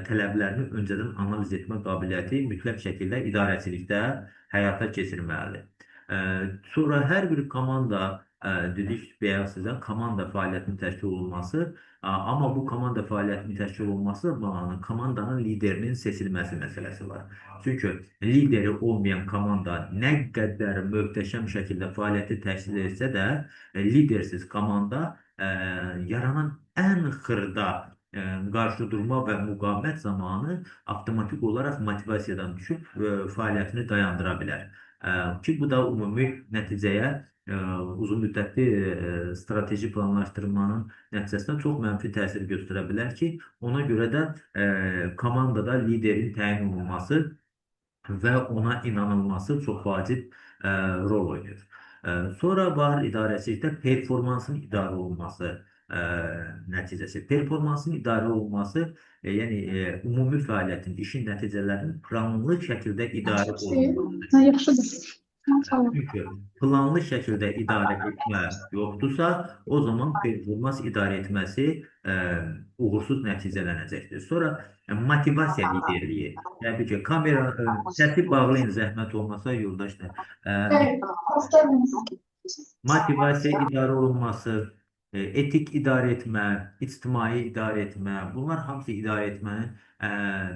tələblərini öncədən analiz etmə qabiliyyəti mütləq şəkildə idarəçilikdə həyata keçirməlidir. Sonra hər bir komanda dedik bayaq sizə komanda fəaliyyətinin təşkil olunması, amma bu komanda fəaliyyətinin təşkil olunması komandanın liderinin seçilməsi məsələsi var. Çünki lideri olmayan komanda nə qədər möhtəşəm şəkildə fəaliyyəti təşkil etsə də, lidersiz komanda yaranan ən xırda qarşıdurma və müqavimət zamanı avtomatik olaraq motivasiyadan düşüb fəaliyyətini dayandıra bilər. Ki bu da ümumi nəticəyə uzun müddətli strateji planlaşdırmanın nəticəsində çox mənfi təsir göstərə bilər ki, ona görə də komandada liderin təyin olunması və ona inanılması çox vacib rol oynayır. Sonra var idarəçilikdə performansın idarə olunması nəticəsi. Performansın idarə olunması, yəni ümumi fəaliyyətin, işin nəticələrinin planlı şəkildə idarə olunmasıdır. Yaxşıdır. Maşallah. Çünki planlı şəkildə idarə etmə yoxdursa, o zaman performans idarə etməsi uğursuz nəticələnəcəkdir. Sonra motivasiya liderliyi. Təbii ki, kamera, səsi bağlayın zəhmət olmasa yoldaşlar. Evet, hoş geldiniz. Motivasiya idarə olunması, etik idarə etmə, ictimai idarə etmə, bunlar hamısı idarə etmənin,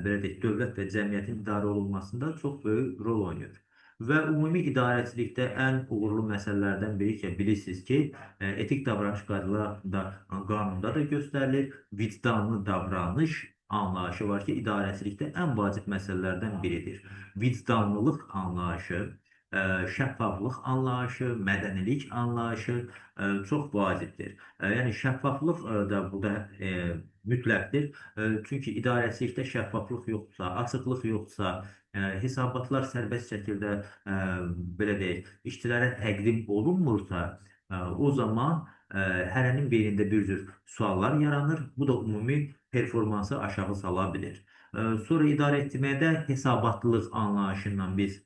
belə deyək, dövlət və cəmiyyətin idarə olunmasında çox böyük rol oynayır. Və ümumi idarəçilikdə ən uğurlu məsələlərdən biri ki, bilirsiniz ki, etik davranış qanunda da göstərilir, vicdanlı davranış anlayışı var ki, idarəçilikdə ən vacib məsələlərdən biridir. Vicdanlılıq anlayışı, şəffaflıq anlayışı, mədənilik anlayışı çox vacibdir. Yəni şəffaflıq da burada mütləqdir. Çünki idarəçilikdə şəffaflıq yoxdursa, açıqlıq yoxdursa, hesabatlar sərbəst şəkildə belə deyək, işçilərə təqdim olunmursa, o zaman hərənin beynində bir cür suallar yaranır. Bu da ümumi performansı aşağı sala bilir. Sonra idarə etməkdə hesabatlılıq anlayışından biz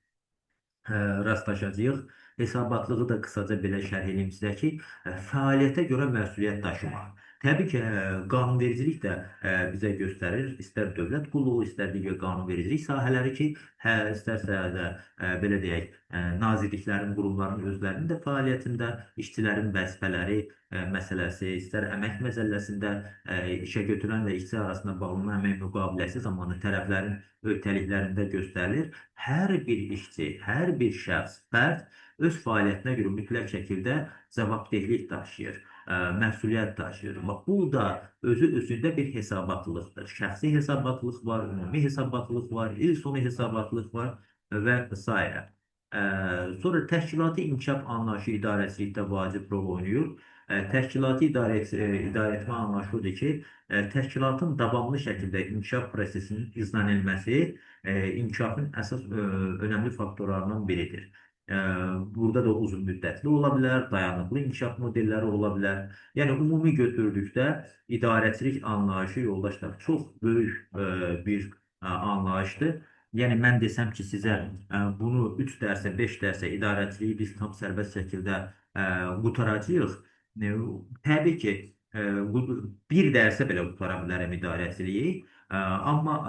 rastlaşacağıq. Hesabatlığı da qısaca belə şərh edeyim sizə ki, fəaliyyətə görə məsuliyyət daşımaq. Təbii ki, qanunvericilik də bizə göstərir, istər dövlət qulluğu, istər digər qanunvericilik sahələri ki, istərsə də belə deyək, nazirliklərin, qurumların özlərinin də fəaliyyətində işçilərin vəzifələri məsələsi, istər əmək məcəlləsində işə götürənlə işçi arasında bağlanan əmək müqaviləsi zamanı tərəflərin öhdəliklərində göstərilir. Hər bir işçi, hər bir şəxs, fərd öz fəaliyyətinə görə mütləq şəkildə cavabdehlik daşıyır, məsuliyyət daşıyır. Bu da özü-özündə bir hesabatlılıqdır. Şəxsi hesabatlılıq var, ümumi hesabatlılıq var, il sonu hesabatlılıq var və s. Sonra təşkilati inkişaf anlayışı idarəçilikdə vacib rol oynayır. Təşkilati idarə etmə anlayışı odur ki, təşkilatın davamlı şəkildə inkişaf prosesinin izlənilməsi inkişafın əsas önəmli faktorlarından biridir. Burada da uzun müddətli ola bilər, dayanıqlı inkişaf modelləri ola bilər. Yəni, ümumi götürdükdə idarəçilik anlayışı, yoldaşlar, çox böyük bir anlayışdır. Yəni, mən desəm ki, sizə bunu 3 dərsə, 5 dərsə idarəçiliyi biz tam sərbəst şəkildə qutaracağıq. Təbii ki, bir dərsə belə qutara bilərəm idarəçiliyi, amma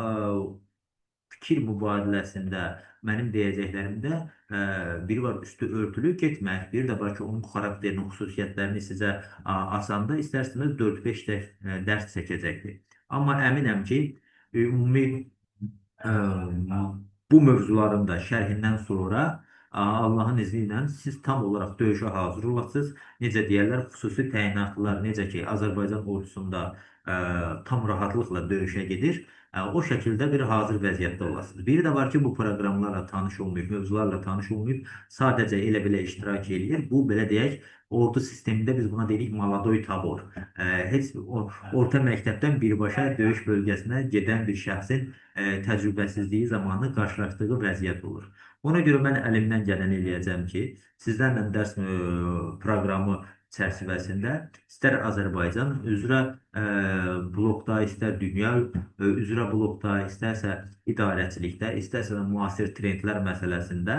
fikir mübadiləsində mənim deyəcəklərimdə biri var üstü örtülü getmək, biri də var ki, onun xarakterinin xüsusiyyətlərini sizə asanda istərsiniz 4-5 dərs çəkəcəkdir. Amma əminəm ki, ümumi bu mövzuların da şərhindən sonra Allahın izni ilə siz tam olaraq döyüşə hazır olasınız. Necə deyərlər, xüsusi təyinatlılar necə ki, Azərbaycan ordusunda tam rahatlıqla döyüşə gedir, o şəkildə bir hazır vəziyyətdə olasınız. Biri də var ki, bu proqramlarla tanış olmayıb, mövzularla tanış olmayıb, sadəcə elə-belə iştirak edir. Bu, belə deyək, ordu sistemində biz buna deyirik maladoy tabor. Heç orta məktəbdən birbaşa döyüş bölgəsinə gedən bir şəxsin təcrübəsizliyi zamanı qarşılaşdığı vəziyyət olur. Ona görə mən əlimdən gələni eləyəcəm ki, sizlərlə dərs proqramı çərçivəsində istər Azərbaycan üzrə blokda, istər dünya üzrə blokda, istərsə idarəçilikdə, istərsə də müasir trendlər məsələsində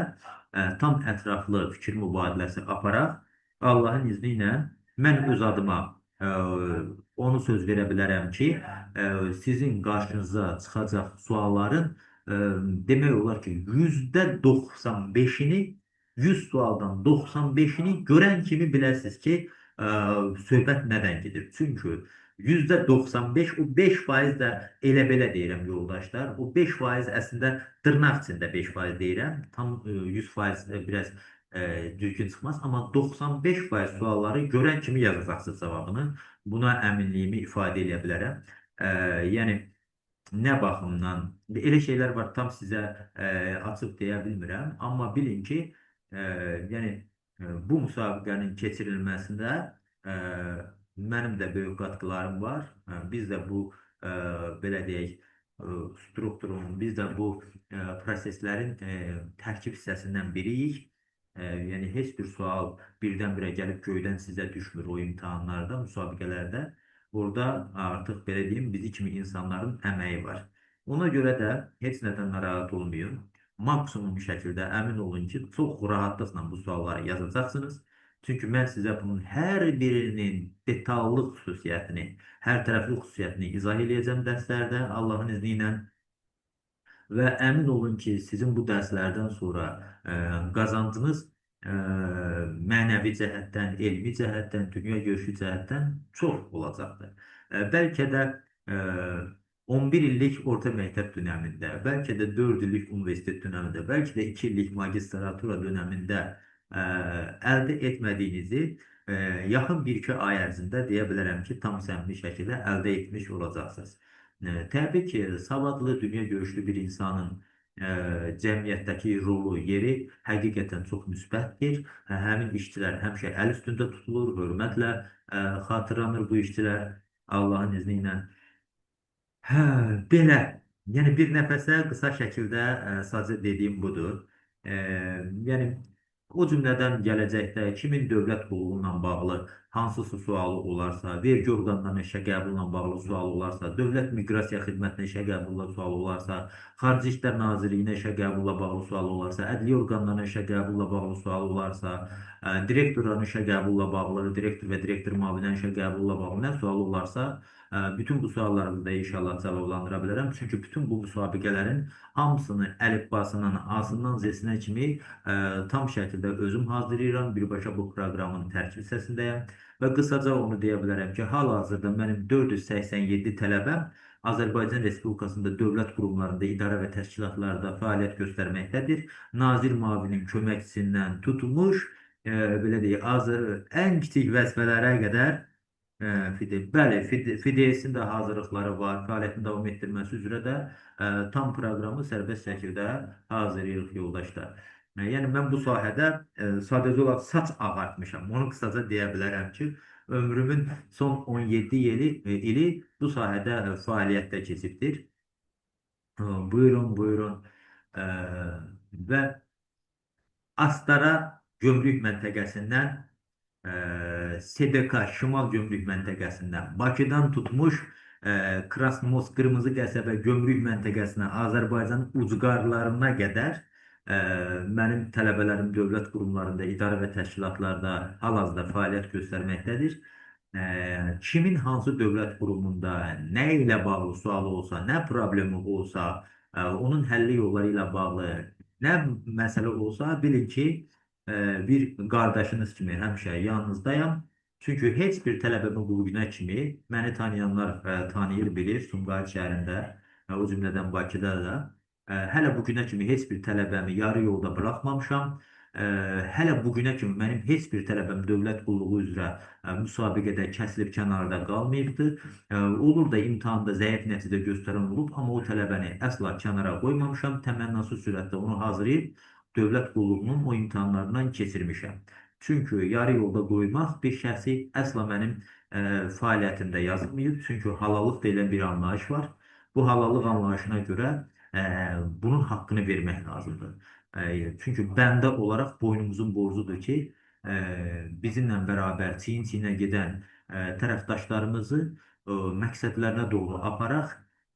tam ətraflı fikir mübadiləsi aparaq, Allahın izni ilə mən öz adıma onu söz verə bilərəm ki, sizin qarşınıza çıxacaq sualların demək olar ki, %95-ini 100 sualdan 95'ini görən kimi biləsiniz ki, söhbət nədən gedir. Çünki %95, o 5% də elə belə deyirəm yoldaşlar. O 5% əslində dırnaq içində 5% deyirəm. Tam 100% biraz düzgün çıxmaz. Amma 95% sualları görən kimi yazacaqsınız cavabını. Buna əminliyimi ifadə edə bilərəm. Yəni nə baxımdan elə şeylər var tam sizə açıb deyə bilmirəm, amma bilin ki, yəni bu müsabiqənin keçirilməsində e, mənim də böyük qatqılarım var. Biz də bu belə deyək strukturun, biz də bu proseslərin tərkib hissəsindən biriyik. Yəni heç bir sual birdən-birə gəlib göydən sizə düşmür o imtahanlarda, müsabiqələrdə. Burada artıq belə deyim, bizi kimi insanların əməyi var. Ona görə də heç nədən narahat olmayın. Maksimum şəkildə əmin olun ki, çox rahatlıqla bu sualları yazacaqsınız. Çünki mən sizə bunun hər birinin detallı xüsusiyyətini, hər tərəfli xüsusiyyətini izah edəcəm dərslərdə Allahın izni ilə. Və əmin olun ki, sizin bu dərslərdən sonra qazancınız mənəvi cəhətdən, elmi cəhətdən, dünya görüşü cəhətdən çox olacaqdır. Bəlkə də 11 illik orta məktəb dönəmində, bəlkə də 4 illik universitet dönəmində, bəlkə də 2 illik magistratura dönəmində əldə etmədiyinizi yaxın 1-2 ay ərzində deyə bilərəm ki, tam səmimi şəkildə əldə etmiş olacaqsınız. Təbii ki, savadlı, dünya görüşlü bir insanın cəmiyyətdəki rolu, yeri həqiqətən çox müsbətdir. Həmin işçilər həmişə əl üstündə tutulur, hörmətlə xatırlanır bu işçilər Allahın izni ilə. Hə, belə. Yəni bir nəfəsə qısa şəkildə sadəcə dediyim budur. Yəni o cümlədən gələcəkdə kimin dövlət qulluğuna bağlı hansısa sualı olarsa, vergi orqanlarının işə qəbuluna bağlı sualı olarsa, dövlət miqrasiya xidmətinə işə qəbuluna sualı olarsa, Xarici İşlər Nazirliyinə işə qəbulla bağlı sualı olarsa, ədliyyə orqanlarına işə qəbulla bağlı sualı olarsa, direktorların işə qəbulla bağlı, direktor və direktor müavinənin işə qəbulla bağlı nə sualı olarsa, bütün bu suallarımızı da inşallah cavablandıra bilərəm. Çünki bütün bu müsabiqələrin hamısını əlifbasından, A-sından Z-sinə kimi tam şəkildə özüm hazırlayıram. Birbaşa bu proqramın tərkib hissəsindəyəm. Və qısaca onu deyə bilərəm ki, hal-hazırda mənim 487 tələbəm Azərbaycan Respublikasında dövlət qurumlarında, idarə və təşkilatlarda fəaliyyət göstərməkdədir. Nazir müavinin köməkçisindən tutmuş, belə deyək, ən kiçik vəzifələrə qədər bəli, FİDES'in də hazırlıqları var, fəaliyyətini davam etdirməsi üzrə də tam proqramı sərbəst şəkildə hazırlayırıq yoldaşlar. Yəni mən bu sahədə sadəcə olaraq saç ağartmışam. Onu qısaca deyə bilərəm ki, ömrümün son 17 ili bu sahədə fəaliyyətdə keçibdir. Buyurun, buyurun. Və Astara gömrük məntəqəsindən SDK Şimal Gömrük məntəqəsindən Bakıdan tutmuş Krasnomosk Qırmızı Qəsəbə Gömrük məntəqəsinə Azərbaycan ucqarlarına qədər mənim tələbələrim dövlət qurumlarında, idarə və təşkilatlarda hal-hazırda fəaliyyət göstərməkdədir. Kimin hansı dövlət qurumunda nə ilə bağlı sualı olsa, nə problemi olsa, onun həlli yolları ilə bağlı nə məsələ olsa, bilin ki, bir qardaşınız kimi həmişə yanınızdayam. Çünki heç bir tələbəmi bu günə kimi məni tanıyanlar tanıyır, bilir Sumqayıt şəhərində, o cümlədən Bakıda da. Hələ bu günə kimi heç bir tələbəmi yarı yolda buraxmamışam. Hələ bu günə kimi mənim heç bir tələbəm dövlət qulluğu üzrə müsabiqədə kəsilib kənarda qalmayıbdır. Olur da imtahanda zəif nəticə göstərən olub, amma o tələbəni əsla kənara qoymamışam. Təmənnasız sürətdə onu hazırlayıb dövlət qulluğunun o imtahanlarından keçirmişəm. Çünki yarı yolda qoymaq bir şəxsi əsla mənim fəaliyyətimdə yazılmayıb. Çünki halallıq deyilən bir anlayış var. Bu halallıq anlayışına görə bunun haqqını vermək lazımdır. Çünki bəndə olaraq boynumuzun borcudur ki, bizimlə bərabər çiyin-çiyinə gedən tərəfdaşlarımızı məqsədlərinə doğru aparaq,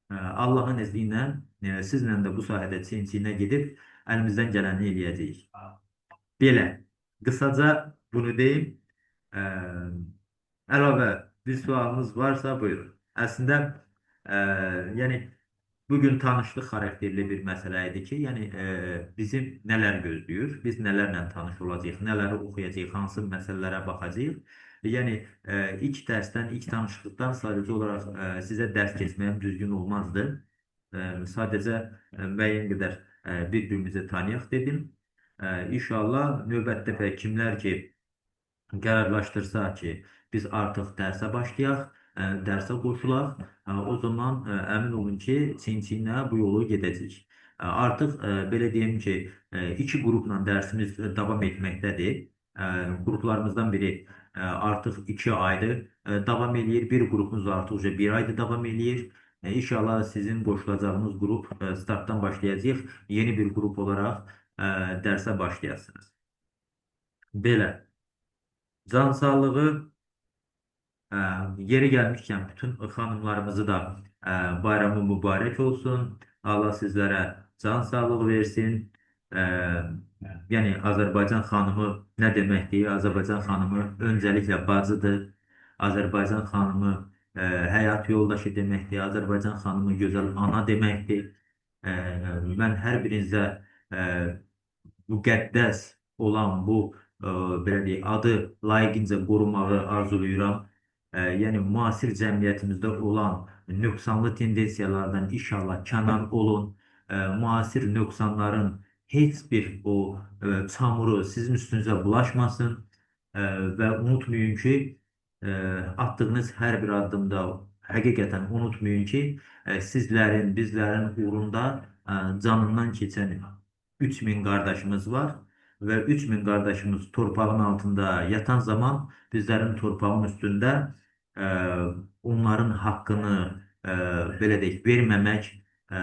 Allahın izni ilə sizlə də bu sahədə çiyin-çiyinə gedib əlimizdən gələni eləyəcəyik. Belə, qısaca bunu deyim. Əlavə bir sualınız varsa buyurun. Əslində, yəni Bugün tanışlıq xarakterli bir məsələ idi ki, yəni bizim nələr gözləyir, biz nələrlə tanış olacağıq, nələri oxuyacağıq, hansı məsələlərə baxacağıq. Yəni ilk dərsdən, ilk tanışlıqdan sadəcə olaraq sizə dərs keçməyim düzgün olmazdı. Sadəcə müəyyən qədər bir-birimizi tanıyaq dedim. İnşallah növbəti dəfə kimlər ki qərarlaşdırsa ki, biz artıq dərsə başlayaq, dərsə qoşulaq, o zaman əmin olun ki, çiyin-çiyinə bu yolu gedəcəyik. Artıq belə deyim ki, iki qrupla dərsimiz davam etməkdədir. Qruplarımızdan biri artıq 2 aydır davam eləyir. Bir qrupumuz artıq bir aydır davam eləyir. İnşallah sizin qoşulacağınız qrup startdan başlayacaq. Yeni bir qrup olaraq dərsə başlayasınız. Belə. Can sağlığı. Yeri gelmişken bütün hanımlarımızı da bayramı mübarek olsun. Allah sizlere can sağlığı versin. E, Yani Azerbaycan hanımı ne demektir? Azerbaycan hanımı öncelikle bacıdır. Azerbaycan hanımı hayat yoldaşı demektir. Azerbaycan hanımı güzel ana demektir. Ben her birinize müqəddəs olan bu belə deyək, adı layiqincə qorumağı arzulayıram. Yəni müasir cəmiyyətimizdə olan nöqsanlı tendensiyalardan inşallah kənar olun. Müasir nöqsanların heç bir o çamuru sizin üstünüzə bulaşmasın. Və unutmayın ki, attığınız hər bir addımda həqiqətən unutmayın ki, sizlərin, bizlərin uğrunda canından keçən 3000 kardeşimiz var ve 3000 kardeşimiz torpağın altında yatan zaman bizlerin torpağın üstünde e, onların hakkını belə deyək, verməmək, e,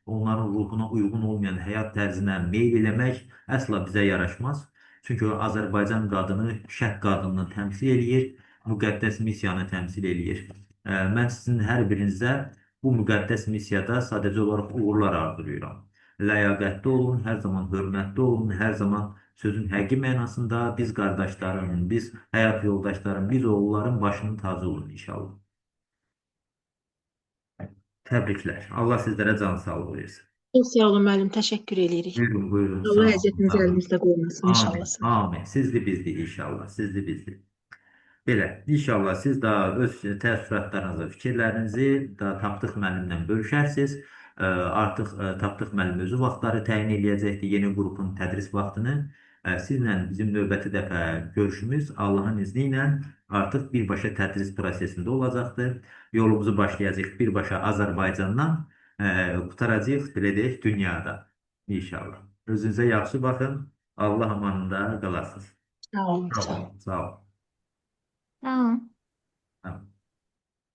onların ruhuna uygun olmayan həyat tərzinə meyl eləmək əsla bizə yaraşmaz. Çünki o Azərbaycan qadını şərq qadınını təmsil eləyir, müqəddəs missiyanı təmsil eləyir. Mən sizin hər birinizə bu müqəddəs missiyada sadəcə olaraq uğurlar arzulayıram. Ləyaqətli olun, hər zaman hörmətli olun, hər zaman sözün həqiqi mənasında biz qardaşların, biz həyat yoldaşların, biz oğulların başının tacı olun inşallah. Təbriklər. Allah sizlərə can sağlığı versin. Çox sağ olun müəllim, təşəkkür edirik. Buyurun, buyurun. Allah Sağ olun, əziyyətinizi sağ olun. əlinizdə qoymasın Amin, inşallah. amin. Sizli bizli inşallah, sizli bizli. Belə, inşallah siz də öz təəssüratlarınızı, fikirlərinizi də Tapdıq müəllimlə bölüşərsiniz. Artıq Tapdıq müəllim özü vaxtları təyin eləyəcəkdir, yeni qrupun tədris vaxtını. Sizlə bizim növbəti dəfə görüşümüz Allahın izni ilə artıq birbaşa tədris prosesində olacaqdır. Yolumuzu başlayacaq birbaşa Azərbaycandan, qutaracaq, belə deyək, dünyada inşallah. Özünüzə yaxşı baxın, Allah amanında qalasınız. Sağ olun. Sağ olun, sağ olun. Tamam.